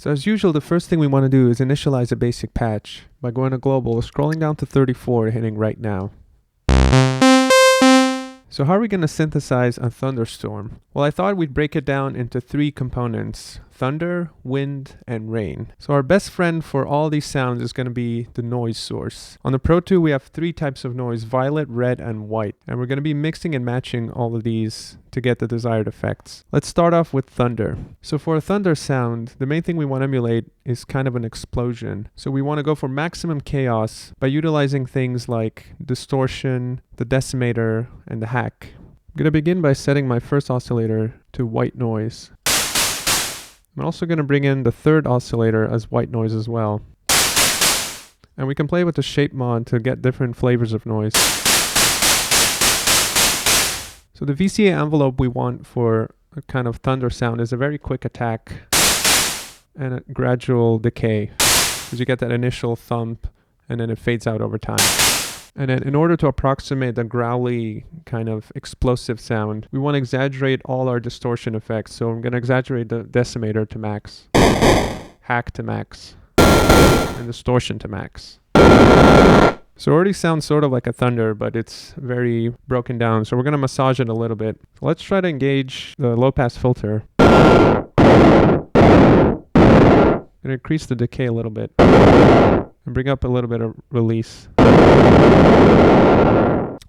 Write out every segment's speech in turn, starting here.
So as usual, the first thing we want to do is initialize a basic patch by going to global, scrolling down to 34, hitting right now. So how are we going to synthesize a thunderstorm? Well, I thought we'd break it down into 3 components: thunder, wind, and rain. So our best friend for all these sounds is going to be the noise source. On the Pro 2, we have 3 types of noise: violet, red, and white. And we're going to be mixing and matching all of these to get the desired effects. Let's start off with thunder. So for a thunder sound, the main thing we want to emulate is kind of an explosion. So we want to go for maximum chaos by utilizing things like distortion, the decimator, and the hack. I'm going to begin by setting my first oscillator to white noise. I'm also going to bring in the third oscillator as white noise as well. And we can play with the shape mod to get different flavors of noise. So the VCA envelope we want for a kind of thunder sound is a very quick attack and a gradual decay, because you get that initial thump and then it fades out over time. And then in order to approximate the growly kind of explosive sound, we want to exaggerate all our distortion effects. So I'm going to exaggerate the decimator to max, hack to max, and distortion to max. So it already sounds sort of like a thunder, but it's very broken down. So we're going to massage it a little bit. Let's try to engage the low pass filter. And increase the decay a little bit. And bring up a little bit of release.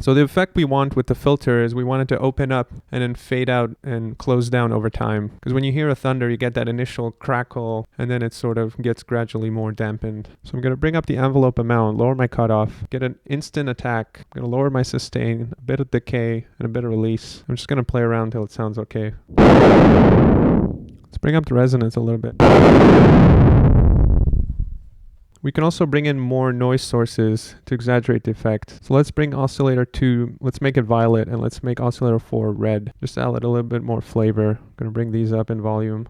So the effect we want with the filter is we want it to open up and then fade out and close down over time. Because when you hear a thunder, you get that initial crackle and then it sort of gets gradually more dampened. So I'm going to bring up the envelope amount, lower my cutoff, get an instant attack. I'm going to lower my sustain, a bit of decay, and a bit of release. I'm just going to play around until it sounds okay. Let's bring up the resonance a little bit. We can also bring in more noise sources to exaggerate the effect. So let's bring oscillator 2, let's make it violet, and let's make oscillator 4 red. Just to add a little bit more flavor. I'm going to bring these up in volume.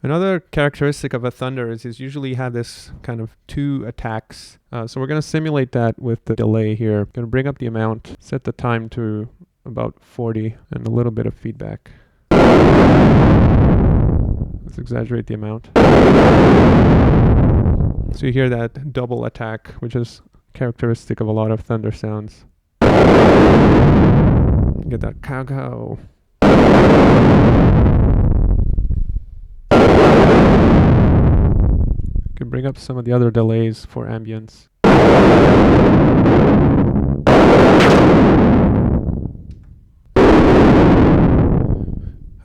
Another characteristic of a thunder is usually have this kind of 2 attacks. So we're going to simulate that with the delay here. I'm going to bring up the amount, set the time to about 40, and a little bit of feedback. Let's exaggerate the amount. So you hear that double attack, which is characteristic of a lot of thunder sounds. You get that cow. You can bring up some of the other delays for ambience.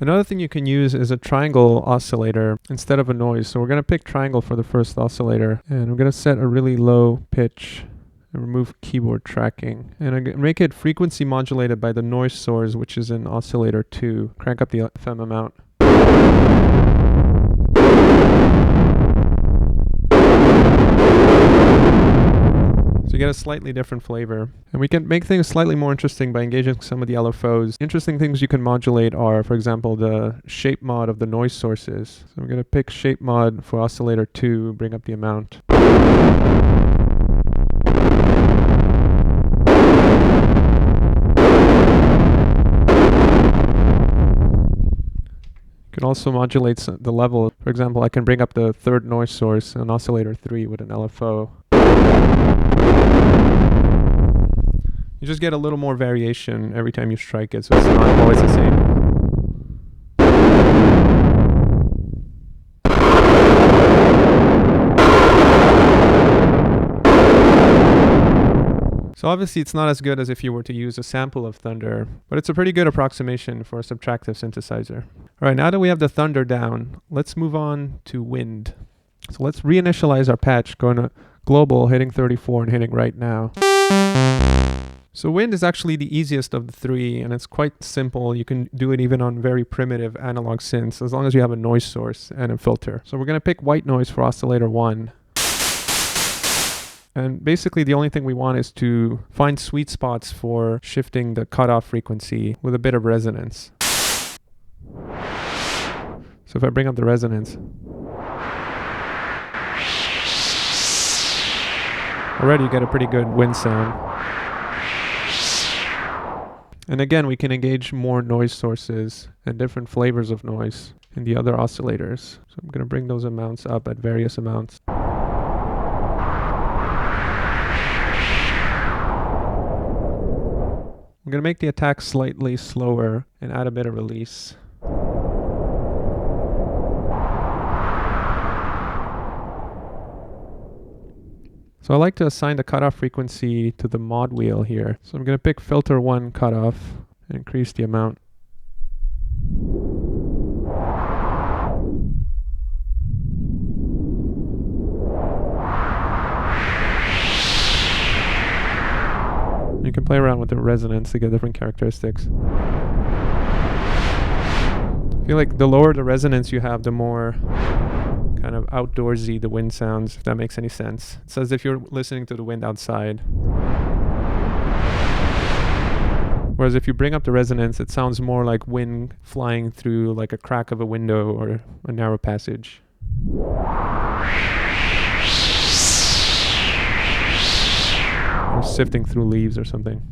Another thing you can use is a triangle oscillator instead of a noise. So we're going to pick triangle for the first oscillator, and I'm going to set a really low pitch and remove keyboard tracking. And I'm going to make it frequency modulated by the noise source, which is in oscillator 2. Crank up the FM amount. So you get a slightly different flavor. And we can make things slightly more interesting by engaging some of the LFOs. Interesting things you can modulate are, for example, the shape mod of the noise sources. So I'm going to pick shape mod for oscillator 2, bring up the amount. You can also modulate the level. For example, I can bring up the third noise source on oscillator 3 with an LFO. You just get a little more variation every time you strike it, so it's not always the same. So obviously it's not as good as if you were to use a sample of thunder, but it's a pretty good approximation for a subtractive synthesizer. Alright, now that we have the thunder down, let's move on to wind. So let's reinitialize our patch, going to global, hitting 34 and hitting right now. So wind is actually the easiest of the 3, and it's quite simple. You can do it even on very primitive analog synths, as long as you have a noise source and a filter. So we're going to pick white noise for oscillator 1. And basically the only thing we want is to find sweet spots for shifting the cutoff frequency with a bit of resonance. So if I bring up the resonance, already you get a pretty good wind sound. And again, we can engage more noise sources and different flavors of noise. in the other oscillators. So I'm going to bring those amounts up at various amounts. I'm going to make the attack slightly slower and add a bit of release. So I like to assign the cutoff frequency to the mod wheel here. So I'm going to pick filter 1 cutoff and increase the amount. You can play around with the resonance to get different characteristics. I feel like the lower the resonance you have, the more kind of outdoorsy the wind sounds, if that makes any sense. It's as if you're listening to the wind outside. Whereas if you bring up the resonance, it sounds more like wind flying through like a crack of a window or a narrow passage. Or sifting through leaves or something.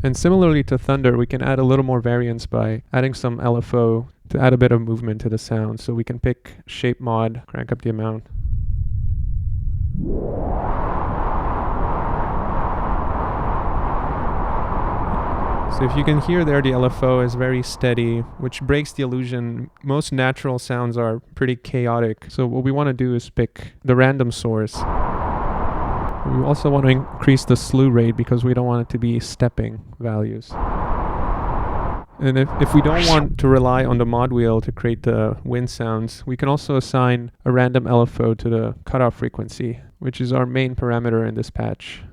And similarly to thunder, we can add a little more variance by adding some LFO to add a bit of movement to the sound. So we can pick shape mod, crank up the amount. So if you can hear there, the LFO is very steady, which breaks the illusion. Most natural sounds are pretty chaotic. So what we want to do is pick the random source. We also want to increase the slew rate because we don't want it to be stepping values. And if we don't want to rely on the mod wheel to create the wind sounds, we can also assign a random LFO to the cutoff frequency, which is our main parameter in this patch.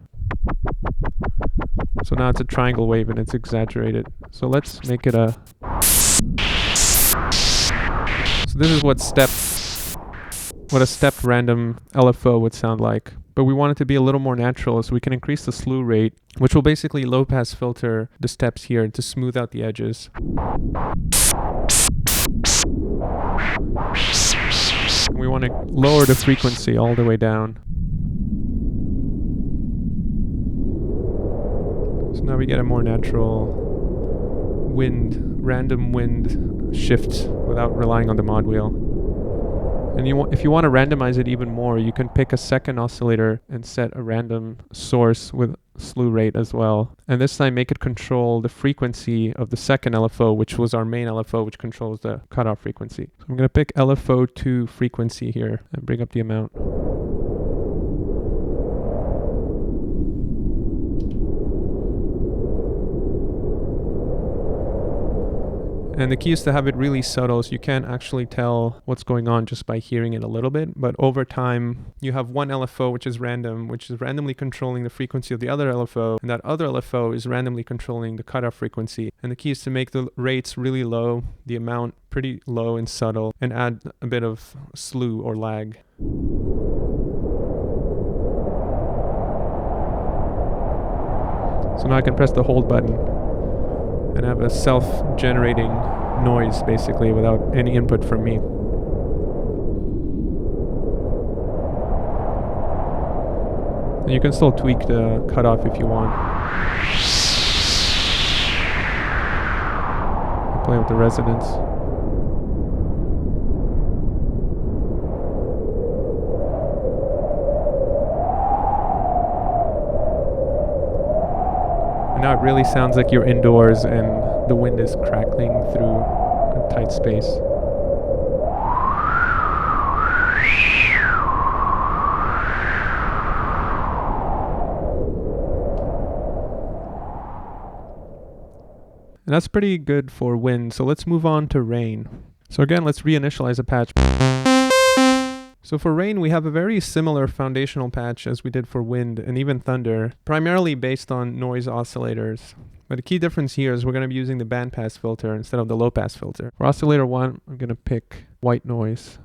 So now it's a triangle wave and it's exaggerated. So let's make it a... So this is what a stepped random LFO would sound like. But we want it to be a little more natural, so we can increase the slew rate, which will basically low pass filter the steps here to smooth out the edges. We want to lower the frequency all the way down. So now we get a more natural random wind shift without relying on the mod wheel. And if you want to randomize it even more, you can pick a second oscillator and set a random source with slew rate as well. And this time make it control the frequency of the second LFO, which was our main LFO, which controls the cutoff frequency. So I'm going to pick LFO2 frequency here and bring up the amount. And the key is to have it really subtle, so you can't actually tell what's going on just by hearing it a little bit. But over time, you have one LFO, which is random, which is randomly controlling the frequency of the other LFO. And that other LFO is randomly controlling the cutoff frequency. And the key is to make the rates really low, the amount pretty low and subtle, and add a bit of slew or lag. So now I can press the hold button and have a self-generating noise basically without any input from me. And you can still tweak the cutoff if you want. Play with the resonance. And now it really sounds like you're indoors and the wind is crackling through a tight space. And that's pretty good for wind. So let's move on to rain. So again, let's reinitialize a patch. So for rain, we have a very similar foundational patch as we did for wind and even thunder, primarily based on noise oscillators. But the key difference here is we're going to be using the bandpass filter instead of the low pass filter. For oscillator 1, I'm going to pick white noise.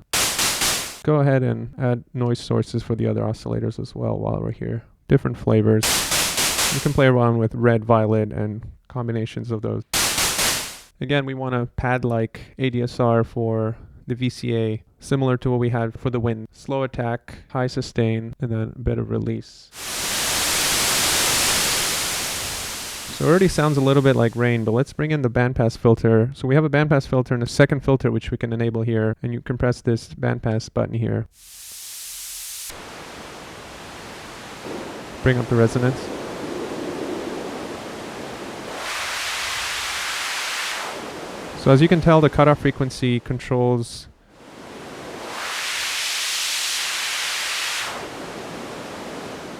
Go ahead and add noise sources for the other oscillators as well while we're here. Different flavors. You can play around with red, violet, and combinations of those. Again, we want a pad-like ADSR for the VCA, similar to what we had for the wind. Slow attack, high sustain, and then a bit of release. So it already sounds a little bit like rain, but let's bring in the bandpass filter. So we have a bandpass filter and a second filter which we can enable here, and you can press this bandpass button here. Bring up the resonance. So as you can tell, the cutoff frequency controls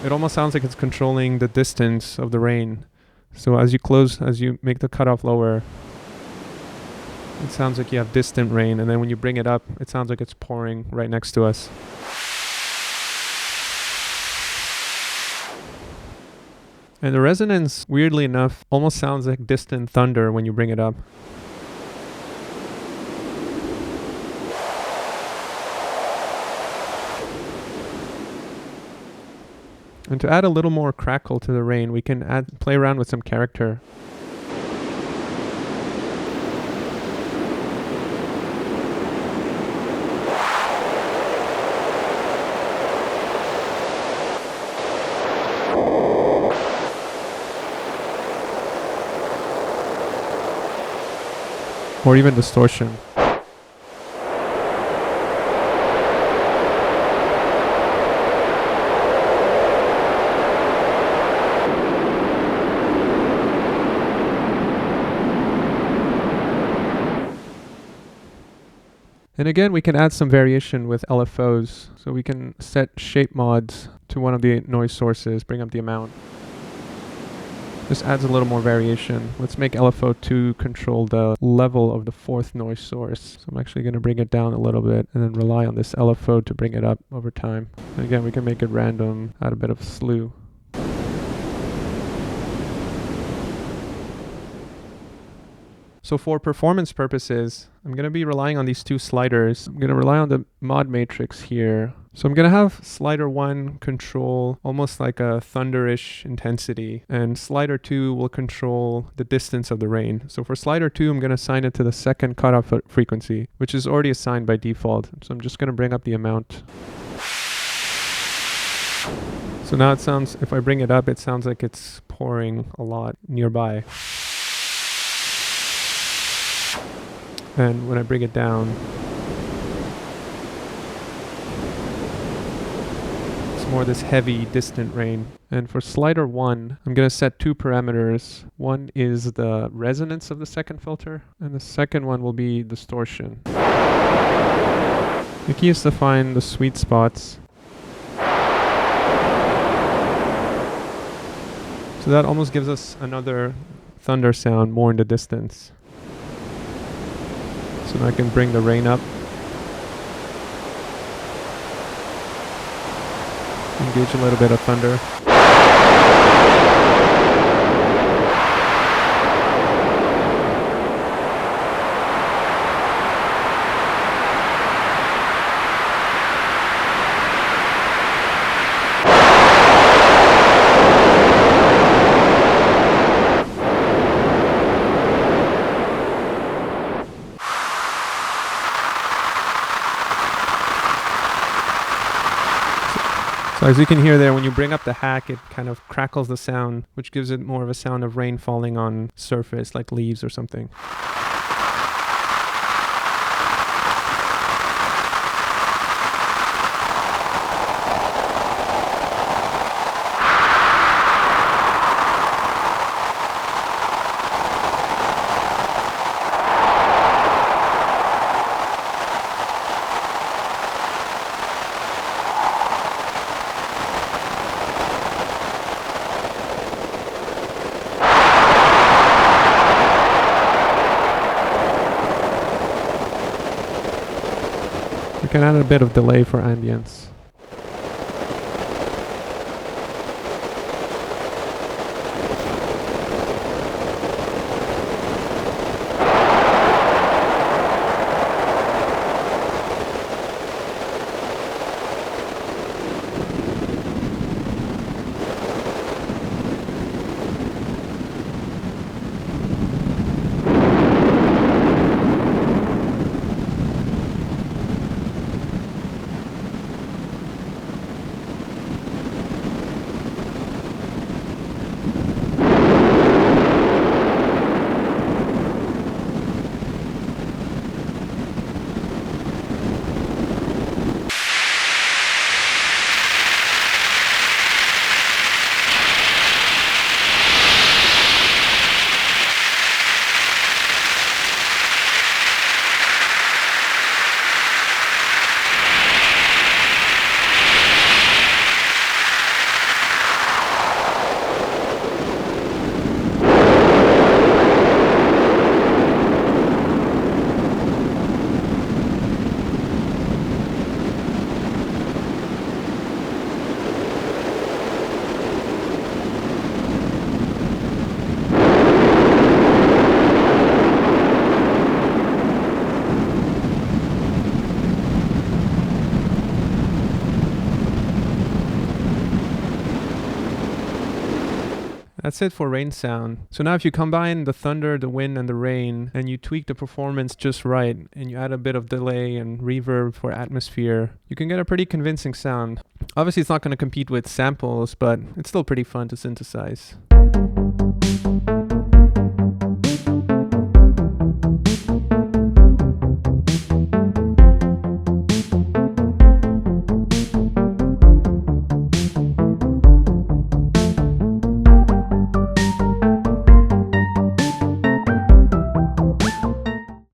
it almost sounds like it's controlling the distance of the rain. So as you make the cutoff lower, it sounds like you have distant rain, and then when you bring it up, it sounds like it's pouring right next to us. And the resonance, weirdly enough, almost sounds like distant thunder when you bring it up. And to add a little more crackle to the rain, we can play around with some character. Or even distortion. And again, we can add some variation with LFOs. So we can set shape mods to one of the noise sources, bring up the amount. This adds a little more variation. Let's make LFO 2 control the level of the fourth noise source. So I'm actually going to bring it down a little bit and then rely on this LFO to bring it up over time. And again, we can make it random, add a bit of slew. So for performance purposes, I'm going to be relying on these two sliders. I'm going to rely on the mod matrix here. So I'm going to have slider 1 control almost like a thunderish intensity, and slider 2 will control the distance of the rain. So for slider 2, I'm going to assign it to the second cutoff frequency, which is already assigned by default. So I'm just going to bring up the amount. So now it sounds, if I bring it up, it sounds like it's pouring a lot nearby. And when I bring it down, it's more this heavy, distant rain. And for slider 1, I'm going to set two parameters. One is the resonance of the second filter, and the second one will be distortion. The key is to find the sweet spots. So that almost gives us another thunder sound more in the distance. So now I can bring the rain up. Engage a little bit of thunder. So as you can hear there, when you bring up the hack, it kind of crackles the sound, which gives it more of a sound of rain falling on surface, like leaves or something. We can add a bit of delay for ambience. That's it for rain sound. So now if you combine the thunder, the wind, and the rain, and you tweak the performance just right, and you add a bit of delay and reverb for atmosphere, you can get a pretty convincing sound. Obviously it's not going to compete with samples, but it's still pretty fun to synthesize.